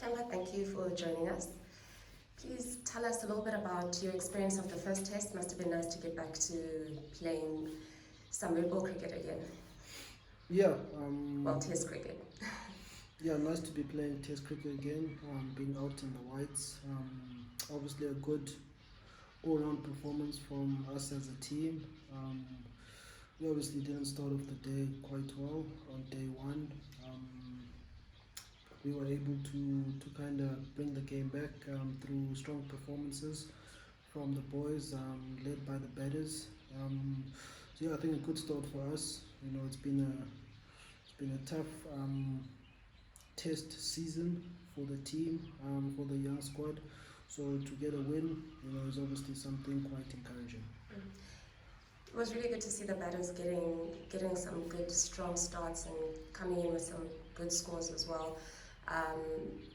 Temba, thank you for joining us. Please tell us a little bit about your experience of the first test. Must have been nice to get back to playing some red ball cricket again. Yeah, Well, test cricket. yeah, nice to be playing Test cricket again. Being out in the whites. Obviously, a good all-round performance from us as a team. We obviously didn't start off the day quite well on day one. We were able to kind of bring the game back through strong performances from the boys, led by the batters. So yeah, I think a good start for us. You know, it's been a tough test season for the team, for the young squad. So to get a win, is obviously something quite encouraging. It was really good to see the batters getting some good strong starts and coming in with some good scores as well.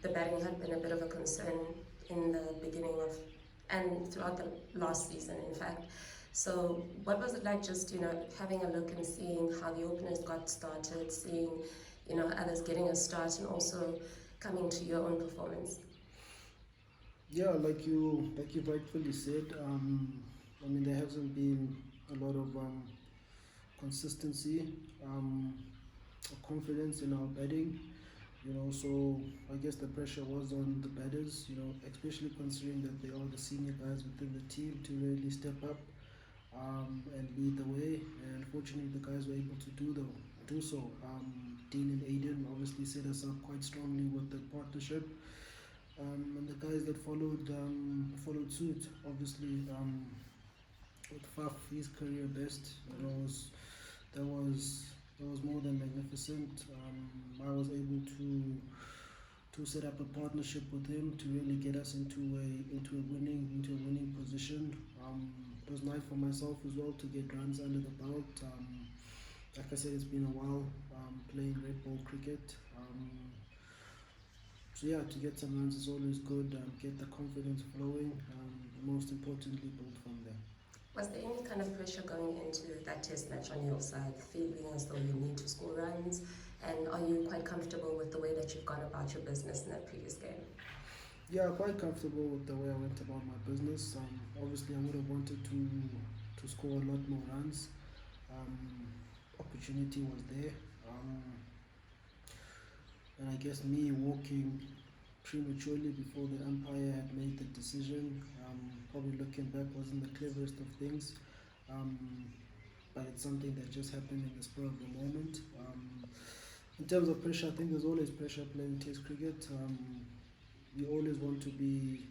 The batting had been a bit of a concern in the beginning of and throughout the last season, in fact. So, what was it like? Just having a look and seeing how the openers got started, seeing others getting a start, and also coming to your own performance. Yeah, like you rightfully said. I mean, there hasn't been a lot of consistency or confidence in our batting. So I guess the pressure was on the batters. Especially considering that they are the senior guys within the team to really step up and lead the way. And fortunately, the guys were able to do so. Dean and Aiden obviously set us up quite strongly with the partnership, and the guys that followed suit. Obviously, with Faf, his career best, that was more than magnificent. I was able to set up a partnership with him to really get us into a winning position. It was nice for myself as well to get runs under the belt. Like I said, it's been a while playing red ball cricket. So yeah, to get some runs is always good. Get the confidence flowing. Most importantly, build from there. Was there any kind of pressure going into that test match on your side, feeling as though you need to score runs? And are you quite comfortable with the way that you've gone about your business in that previous game? Yeah, quite comfortable with the way I went about my business. Obviously, I would have wanted to score a lot more runs. Opportunity was there. And I guess me walking prematurely before the umpire had made the decision, probably looking back, wasn't the cleverest of things. Um, but it's something that just happened in the spur of the moment. In terms of pressure, I think there's always pressure playing Test cricket. You always want to be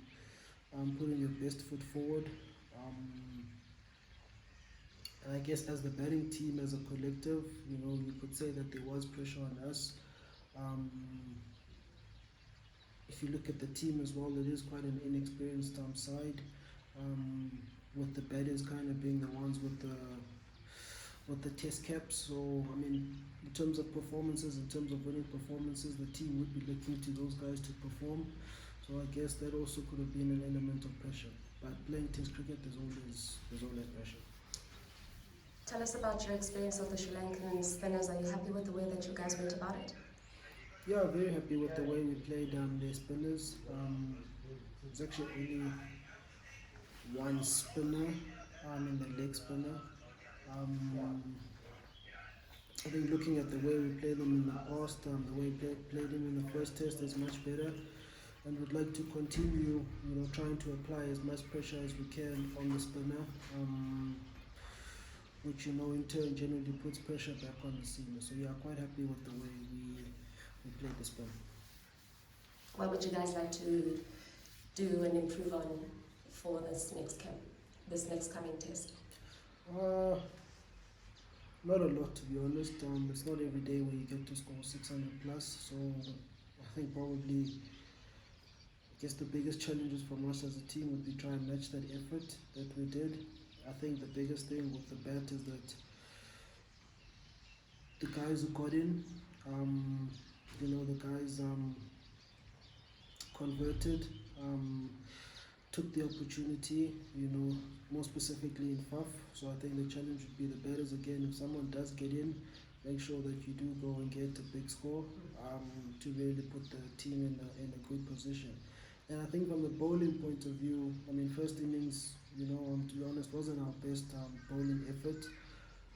putting your best foot forward. And I guess as the batting team, as a collective, you could say that there was pressure on us. Um, if you look at the team as well, it is quite an inexperienced side, with the batters kind of being the ones with the test caps. So I mean, in terms of performances, in terms of winning performances, the team would be looking to those guys to perform. So I guess that also could have been an element of pressure. But playing Test cricket, there's always pressure. Tell us about your experience of the Sri Lankan spinners. Are you happy with the way that you guys went about it? Yeah, very happy with the way we played their spinners. It's actually only one spinner, in the leg spinner. Um, I think looking at the way we played them in the past, the way we played them in the first test is much better, and would like to continue, trying to apply as much pressure as we can on the spinner, which in turn generally puts pressure back on the seamer. So yeah, quite happy with the way we played the spin. What would you guys like to do and improve on for this next coming test? Not a lot, to be honest. It's not every day where you get to score 600 plus. So I think probably, I guess the biggest challenges from us as a team would be try and match that effort that we did. I think the biggest thing with the bat is that the guys who got in, the guys converted, took the opportunity, more specifically in FAF. So I think the challenge would be the batters again. If someone does get in, make sure that you do go and get a big score to really put the team in a good position. And I think from a bowling point of view, I mean, first innings, to be honest, wasn't our best bowling effort.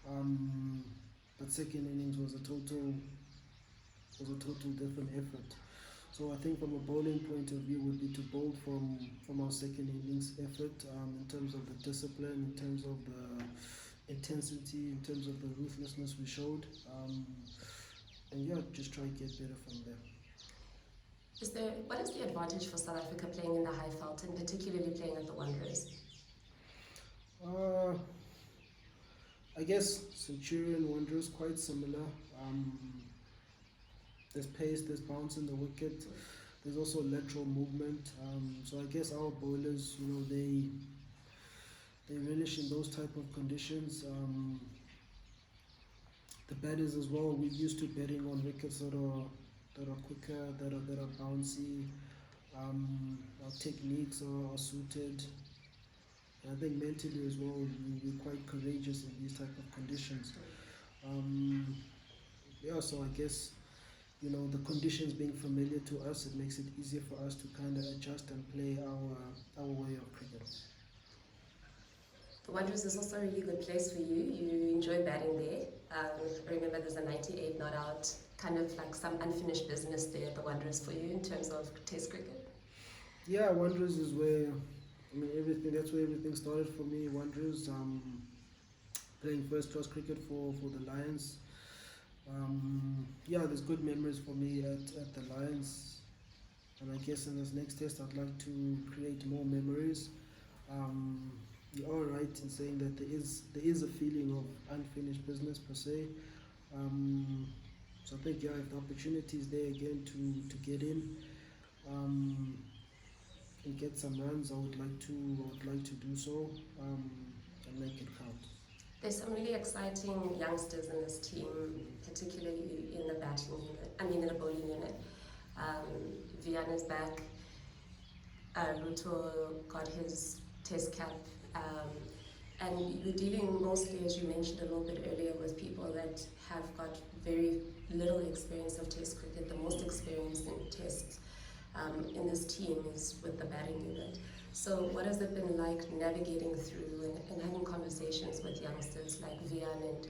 Um, but second innings was a total different effort. So I think from a bowling point of view would be to bowl from our second innings effort in terms of the discipline, in terms of the intensity, in terms of the ruthlessness we showed, and yeah, just try and get better from there. What is the advantage for South Africa playing in the high felt and particularly playing at the Wanderers? Uh, I guess Centurion Wanderers quite similar. Um, there's pace, there's bounce in the wicket. There's also lateral movement. So I guess our bowlers, they relish in those type of conditions. The batters as well. We're used to betting on wickets that are quicker, that are bouncy. Our techniques are suited. And I think mentally as well, we're quite courageous in these type of conditions. Yeah, so I guess the conditions being familiar to us, it makes it easier for us to kind of adjust and play our way of cricket. The Wanderers is also a really good place for you. You enjoy batting there. I remember there's a 98 not out, kind of like some unfinished business there at the Wanderers for you in terms of Test cricket. Yeah, Wanderers is where everything. That's where everything started for me. Wanderers, playing first class cricket for the Lions. Yeah, there's good memories for me at the Lions, and I guess in this next test I'd like to create more memories. You're all right in saying that there is a feeling of unfinished business per se. So I think if the opportunity is there again to get in and get some runs, I would like to do so and make it count. There's some really exciting youngsters in this team, particularly in the batting unit. In the bowling unit. Vian is back. Ruto got his Test cap. And you're dealing mostly, as you mentioned a little bit earlier, with people that have got very little experience of Test cricket. The most experience in Tests in this team is with the batting unit. So what has it been like navigating through and having conversations with youngsters like Vian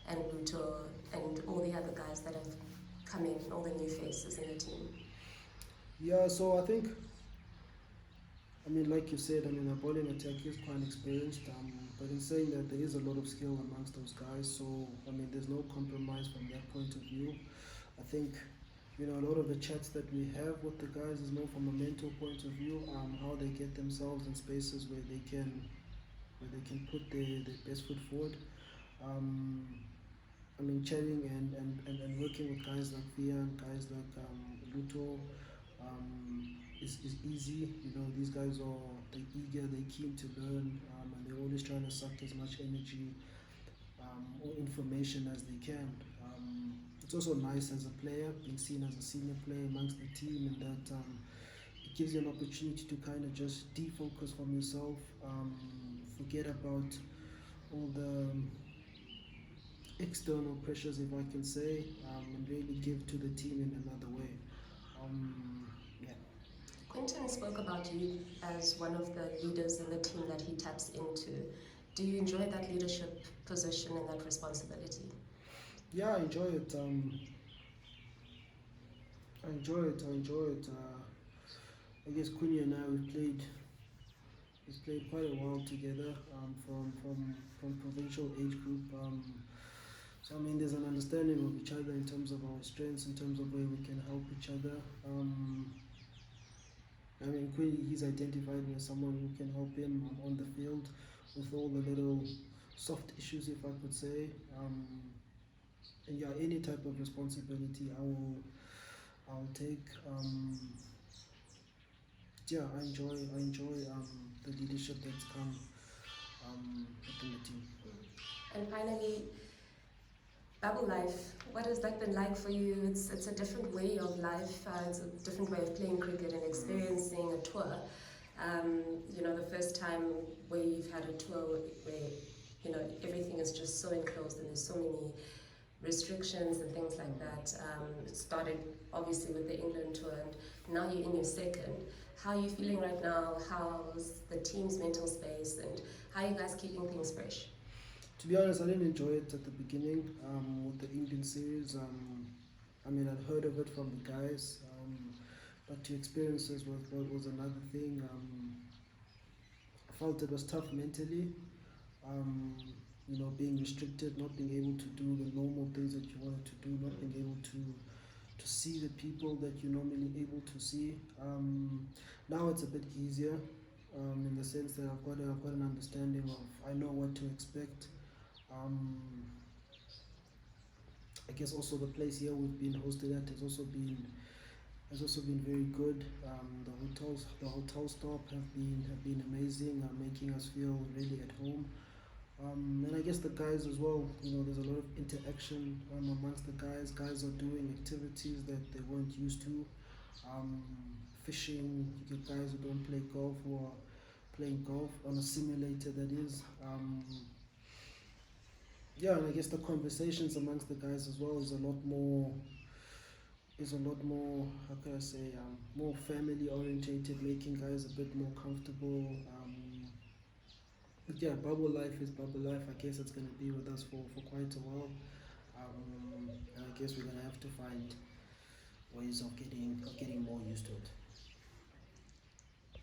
and Ruto and all the other guys that have come in, all the new faces in the team? Yeah, so I think, like you said, our bowling attack is quite experienced, but in saying that there is a lot of skill amongst those guys, so there's no compromise from that point of view. I think a lot of the chats that we have with the guys is more from a mental point of view, how they get themselves in spaces where they can put their best foot forward. Chatting and working with guys like Vian, guys like Luto, is easy. These guys they're eager, they're keen to learn, and they're always trying to suck as much energy or information as they can. It's also nice as a player, being seen as a senior player amongst the team, and that it gives you an opportunity to kind of just defocus from yourself, forget about all the external pressures, if I can say, and really give to the team in another way. Yeah. Quinton spoke about you as one of the leaders in the team that he taps into. Do you enjoy that leadership position and that responsibility? Yeah, I enjoy it. I guess Quinny and I we've played quite a while together from provincial age group. So there's an understanding of each other in terms of our strengths, in terms of where we can help each other. Quinny, he's identified me as someone who can help him on the field with all the little soft issues, if I could say. And yeah, any type of responsibility I'll take. Yeah, I enjoy the leadership that's come within the team. And finally, bubble life. What has that been like for you? It's a different way of life. It's a different way of playing cricket and experiencing a tour. The first time where you've had a tour where everything is just so enclosed and there's so many restrictions and things like that. It started obviously with the England tour, and now you're in your second. How are you feeling right now? How's the team's mental space, and how are you guys keeping things fresh? To be honest, I didn't enjoy it at the beginning with the Indian series. I mean, I'd heard of it from the guys, but to experience this was another thing. I felt it was tough mentally. Um, being restricted, not being able to do the normal things that you wanted to do, not being able to see the people that you're normally able to see. Now it's a bit easier in the sense that I've got an understanding of, I know what to expect. Um, I guess also the place here we've been hosted at has also been very good. The hotel stop have been amazing, making us feel really at home. And I guess the guys as well. There's a lot of interaction amongst the guys. Guys are doing activities that they weren't used to. Um, Fishing. You get guys who don't play golf who are playing golf on a simulator. That is. Yeah, and I guess the conversations amongst the guys as well is a lot more, how can I say, more family orientated, making guys a bit more comfortable. But yeah, bubble life is bubble life. I guess it's gonna be with us for quite a while. And I guess we're gonna have to find ways of getting more used to it.